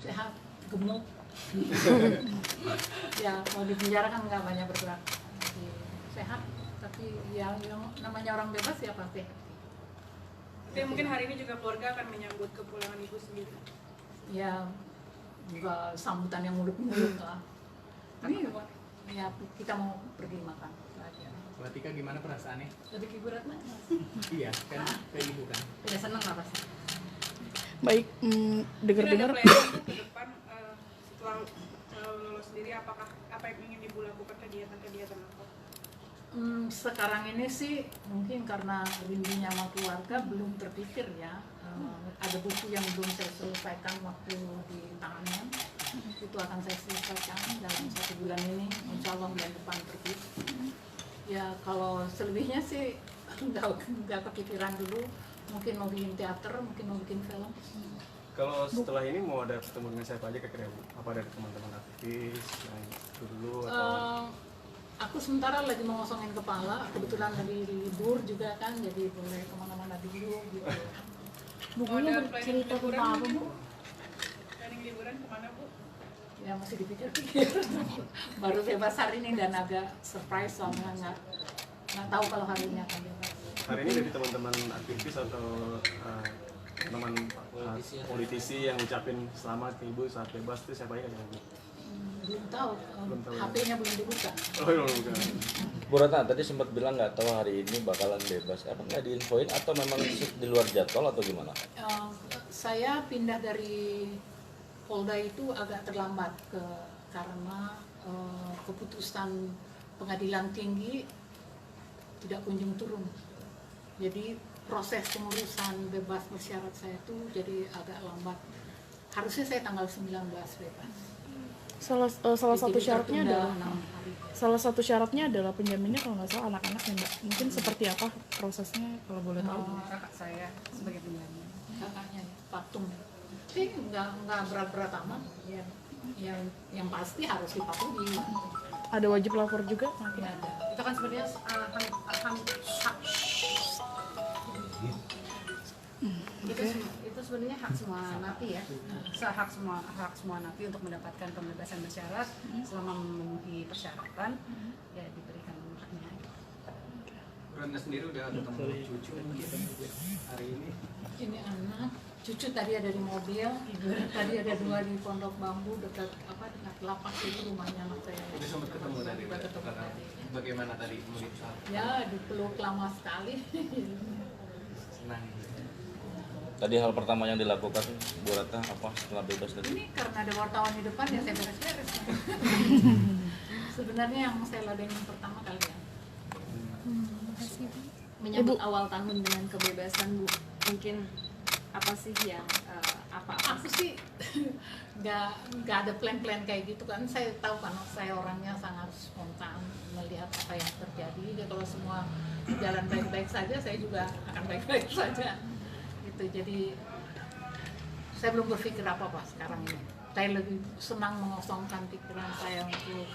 sehat, gemuk. Ya kalau di penjara kan nggak banyak bergerak, jadi sehat. Tapi yang namanya orang bebas ya pasti. Tapi mungkin hari ini juga keluarga akan menyambut kepulangan ibu sendiri. Ya nggak sambutan yang muluk-muluk lah. Ini ya kita mau pergi makan aja. Mbak Tika gimana perasaannya? Lebih hiburan mas. Iya kan ke ibu kan. Tidak senang lah pasti. Baik, dengar-dengar Mungkin ada planning ke depan setelah lulus sendiri, apakah apa yang ingin ibu lakukan, kegiatan apa? Sekarang ini sih mungkin karena rindunya sama keluarga belum terpikir ya. Ada buku yang belum saya selesaikan waktu di tangannya. Itu akan saya selesaikan dalam 1 bulan ini, insya Allah bulan depan terbit. Ya kalau selebihnya sih nggak kepikiran dulu. Mungkin mau bikin teater, mungkin mau bikin film. Kalau setelah ini mau ada ketemu dengan siapa aja kira-kira Bu? Apa dari teman-teman aktivis yang dulu atau Aku sementara lagi mau ngosongin kepala, kebetulan lagi libur juga kan, jadi boleh kemana-mana dulu gitu. Bukunya bercerita tentang apa, Bu? Planning liburan kemana Bu? Ya masih dipikir-pikir. Baru bebas hari ini dan agak surprise soalnya nggak tahu kalau hari ini akan bebas. hari ini dari teman-teman aktivis atau teman politisi yang ucapin selamat ibu saat bebas itu siapa aja Bu? Belum tahu, Belum tahu. HP-nya belum dibuka. Oh iya, bukan. Bu Ratna tadi sempat bilang nggak tahu hari ini bakalan bebas. Apa nggak diinfoin atau memang di luar jadwal atau gimana? Saya pindah dari Polda itu agak terlambat karena keputusan pengadilan tinggi tidak kunjung turun. Jadi proses pengurusan bebas bersyarat saya itu jadi agak lambat. Harusnya saya tanggal 19 bebas. salah satu Jadi syaratnya tertunda adalah 6 hari. salah satu syaratnya adalah penjaminnya kalau nggak salah anak-anak ya Mbak. Mungkin seperti apa prosesnya kalau boleh tahu? Kakak saya sebagai penjamin. Kakaknya ya, patung. Tapi nggak berat-berat amat. Ya, yang pasti harus dipatuhi. Ada wajib lapor juga? Ya, ada. Itu kan sebenarnya hak itu sebenarnya hak semua napi ya. Hak semua napi untuk mendapatkan pembebasan bersyarat selama memenuhi persyaratan ya diberikan haknya. Randa sendiri udah ketemu cucu hari ini. Ini anak, cucu tadi ada di mobil, tadi ada 2 di Pondok Bambu dekat lapas itu rumahnya anak saya. Udah sempat ketemu tadi. Udah ketemu tadi. Bagaimana tadi melihat? Ya dipeluk lama sekali. Senang. Tadi hal pertama yang dilakukan Bu Ratna apa setelah bebas tadi? Ini karena ada wartawan di depan ya saya beres-beres. Sebenarnya yang saya ladenin pertama kali ya. Menyambut awal tahun dengan kebebasan Bu, mungkin apa sih yang Aku sih nggak ada plan-plan kayak gitu kan. Saya tahu kan saya orangnya sangat spontan melihat apa yang terjadi. Ya, kalau semua jalan baik-baik saja, saya juga akan baik-baik saja. Gitu. Jadi saya belum berpikir apa-apa sekarang ini. Saya lebih senang mengosongkan pikiran saya untuk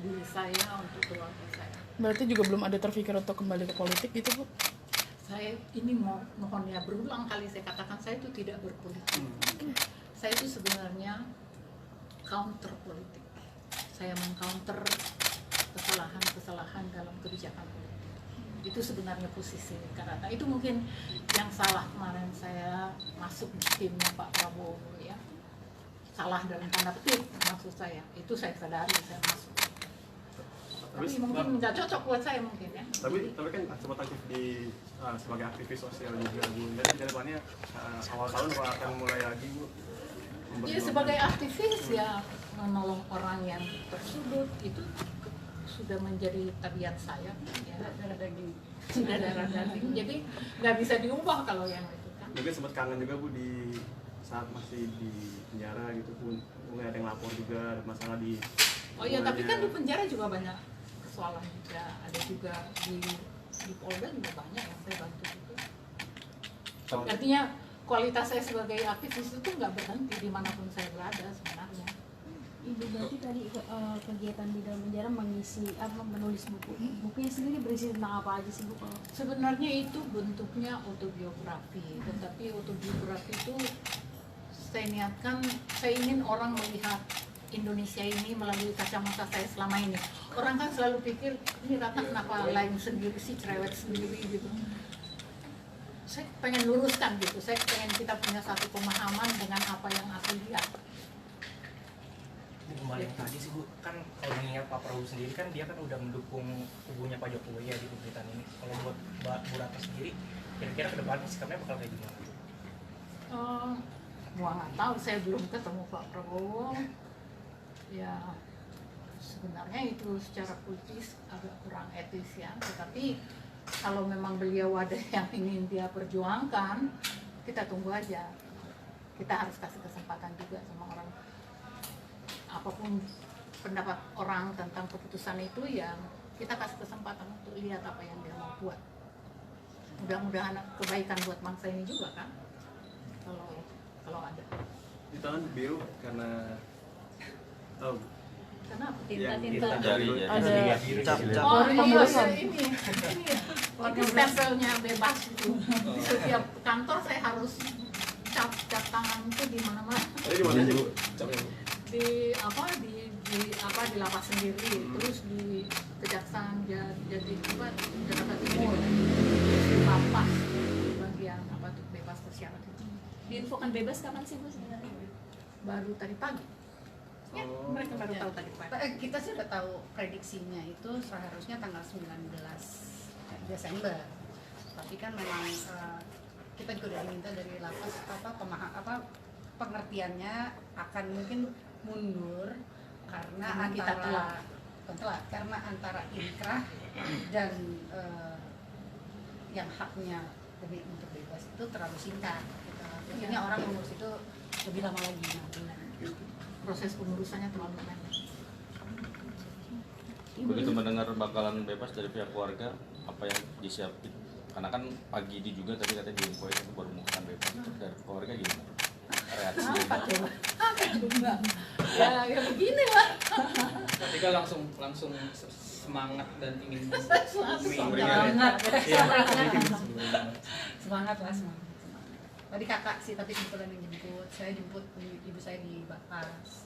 diri saya, untuk keluarga saya. Berarti juga belum ada terpikir untuk kembali ke politik gitu Bu? Saya ini mohon ya, berulang kali saya katakan saya itu tidak berpolitik. Saya itu sebenarnya counter politik. Saya mengcounter kesalahan-kesalahan dalam kebijakan politik. Itu sebenarnya posisi karena itu mungkin yang salah kemarin saya masuk di timnya Pak Prabowo ya. Salah dalam tanda petik maksud saya. Itu saya sadari saya masuk. Tapi mungkin nggak cocok buat saya mungkin ya. Tapi kan sempat aktif di sebagai aktivis sosial juga Bu. Jadi ke depannya awal tahun akan mulai lagi Bu. Ya sebagai aktivis ya menolong orang yang tersudut itu sudah menjadi tabiat saya ya, darah daging jadi nggak bisa diubah kalau yang itu kan. Mungkin sempat kangen juga Bu di saat masih di penjara gitu pun mungkin ada yang lapor juga ada masalah di Oh iya tapi kan di penjara juga banyak persoalan juga, ada juga di Polda juga banyak yang saya bantu juga. Artinya kualitas saya sebagai aktivis itu nggak berhenti dimanapun saya berada sebenarnya. Ibu berarti tadi kegiatan di dalam penjara mengisi menulis buku. Bukunya sendiri berisi tentang apa aja sih Bu? Sebenarnya itu bentuknya autobiografi, tetapi autobiografi itu saya niatkan, saya ingin orang melihat Indonesia ini melalui kacamata saya selama ini. Orang kan selalu pikir, ini Ratna kenapa lain sendiri sih, cerewet sendiri gitu. Saya pengen luruskan gitu, saya pengen kita punya satu pemahaman dengan apa yang aku lihat. Kembali yang tadi sih Bu, kan kalau mengingat Pak Prabowo sendiri kan dia kan udah mendukung kubunya Pak Jokowi ya di pemerintahan ini. Kalau buat Bu Ratna sendiri, kira-kira ke depannya sikapnya bakal kayak gimana? Gua nggak tahu, saya belum ketemu Pak Prabowo. Ya sebenarnya itu secara politis agak kurang etis ya, tetapi kalau memang beliau ada yang ingin dia perjuangkan, kita tunggu aja. Kita harus kasih kesempatan juga sama orang. Apapun pendapat orang tentang keputusan itu, ya kita kasih kesempatan untuk lihat apa yang dia mau buat. Mudah-mudahan kebaikan buat bangsa ini juga kan, kalau ada. Di tangan biru karena Kenapa? Tinta-tinta. Jari, Ada jari. Oh Baru iya, pembunuhan. ini stempelnya bebas itu. Di setiap kantor saya harus cap tangan itu di mana-mana. Tadi di mana aja Bu? Capnya Bu? Di di lapas sendiri, terus di Kejaksaan jadi Jakarta Timur, di lapas bagian bebas bersyarat itu. Diinfokan bebas kapan sih Bu sebenarnya? Baru tadi pagi. Ya, mereka baru tahu tadi pagi. Kita sih udah tahu prediksinya itu seharusnya tanggal 19 Desember. Tapi kan memang kita juga udah diminta dari lapas pengertiannya akan mungkin mundur karena kita telat. Karena antara inkrah dan yang haknya untuk bebas itu terlalu singkat. Biasanya orang mengurus itu lebih lama lagi, 6 bulan. Proses pengurusannya terlalu pendek. Begitu mendengar bakalan bebas dari pihak keluarga, apa yang disiapin? Karena kan pagi ini juga tadi katanya diinfoin itu baru mau akan bebas, itu dari keluarga gimana? Reaksi Apa coba? Ya begini lah. Ketika langsung semangat dan ingin Semangat lah. Tadi kakak sih, tapi kebetulan yang jemput. Saya jemput ibu saya di Batas.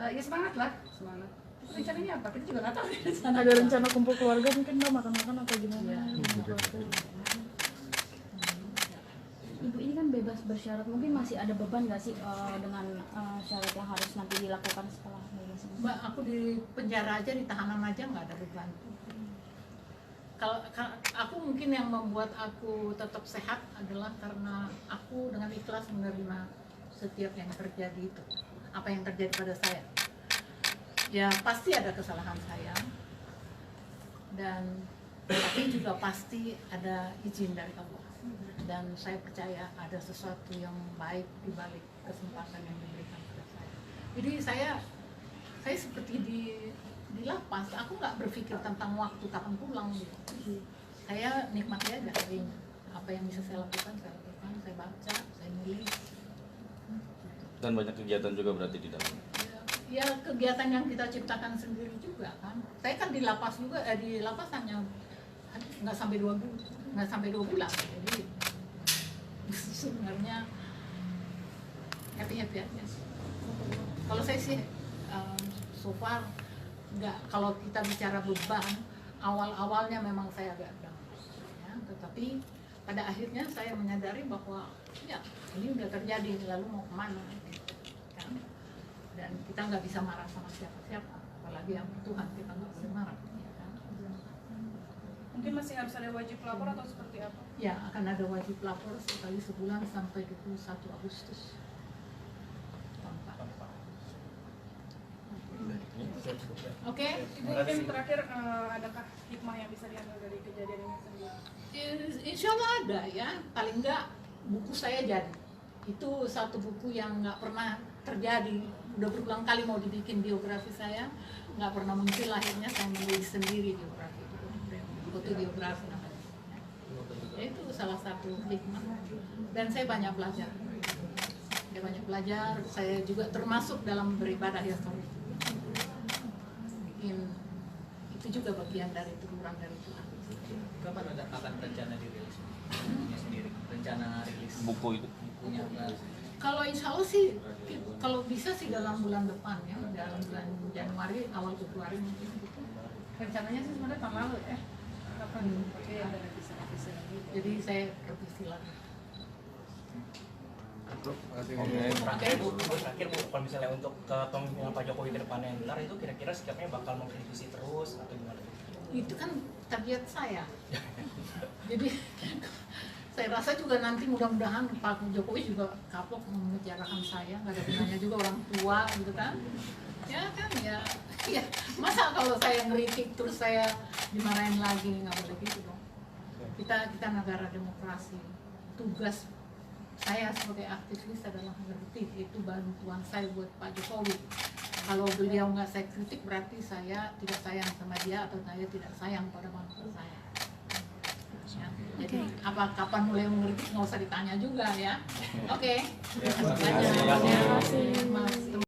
Ya semangat lah, semangat. Rencananya apa? Kita juga nggak tahu. Ada rencana kumpul keluarga mungkin Mbak, makan-makan atau gimana? Ibu ini kan bebas bersyarat, mungkin masih ada beban nggak sih dengan syarat yang harus nanti dilakukan setelah bebas? Mbak, aku di penjara aja, di tahanan aja nggak ada beban. Kalau aku mungkin yang membuat aku tetap sehat adalah karena aku dengan ikhlas menerima setiap yang terjadi itu, apa yang terjadi pada saya. Ya pasti ada kesalahan saya, dan tapi juga pasti ada izin dari Allah. Dan saya percaya ada sesuatu yang baik di balik kesempatan yang diberikan pada saya. Jadi saya seperti di lapas, aku nggak berpikir tentang waktu kapan pulang gitu. Saya nikmati aja hari ini. Apa yang bisa saya lakukan, saya baca, saya nulis. Dan banyak kegiatan juga berarti di dalam. Ya kegiatan yang kita ciptakan sendiri juga kan. Saya kan di lapas juga, di lapas hanya nggak sampai 2 bulan. Jadi sebenarnya happy aja. Kalau saya sih so far nggak, kalau kita bicara beban, awalnya memang saya agak down, ya, tetapi pada akhirnya saya menyadari bahwa ya ini udah terjadi, lalu mau kemana, gitu, kan? Dan kita nggak bisa marah sama siapa-siapa, apalagi yang Tuhan, kita nggak boleh marah, ya kan? Mungkin masih harus ada wajib lapor atau seperti apa? Ya, akan ada wajib lapor sekali sebulan sampai 21 Agustus. Oke, Ibu mungkin terakhir adakah hikmah yang bisa diambil dari kejadian ini sendiri? Insya Allah ada ya, paling enggak buku saya jadi. Itu satu buku yang nggak pernah terjadi, udah berulang kali mau dibikin biografi saya, nggak pernah muncul, akhirnya saya menulis sendiri biografi itu, autobiografi namanya. Ya, itu salah satu hikmah, dan saya banyak belajar. Saya juga termasuk dalam beribadah ya, itu juga bagian dari teguran dari Tuhan. Kapan akan rencana dirilis bukunya sendiri? Rencana rilis Buku itu. bukunya Kalau insya Allah sih, kalau bisa sih dalam bulan depan ya, dalam bulan Januari, awal Februari mungkin gitu. Rencananya sih sebenarnya tahun lalu ya. Kapan? Oke, ada revisi lagi. Jadi saya revisi lagi. Terakhir Bu, kalau misalnya untuk kepemimpinan Pak Jokowi ke depannya yang benar itu kira-kira sikapnya bakal mengkritisi terus atau gimana? Itu kan target saya. Jadi saya rasa juga nanti mudah-mudahan Pak Jokowi juga kapok membicarakan saya, nggak ada gunanya juga orang tua gitu kan. Ya kan ya masa kalau saya ngeritik terus saya dimarahin lagi, nggak boleh gitu dong. Kita negara demokrasi, tugas saya sebagai aktivis adalah ngeritik, itu bantuan saya buat Pak Jokowi. Kalau beliau nggak saya kritik berarti saya tidak sayang sama dia atau saya tidak sayang pada bangsa saya. Ya, jadi kapan mulai mengkritik nggak usah ditanya juga ya. Oke. Terima kasih. Terima kasih.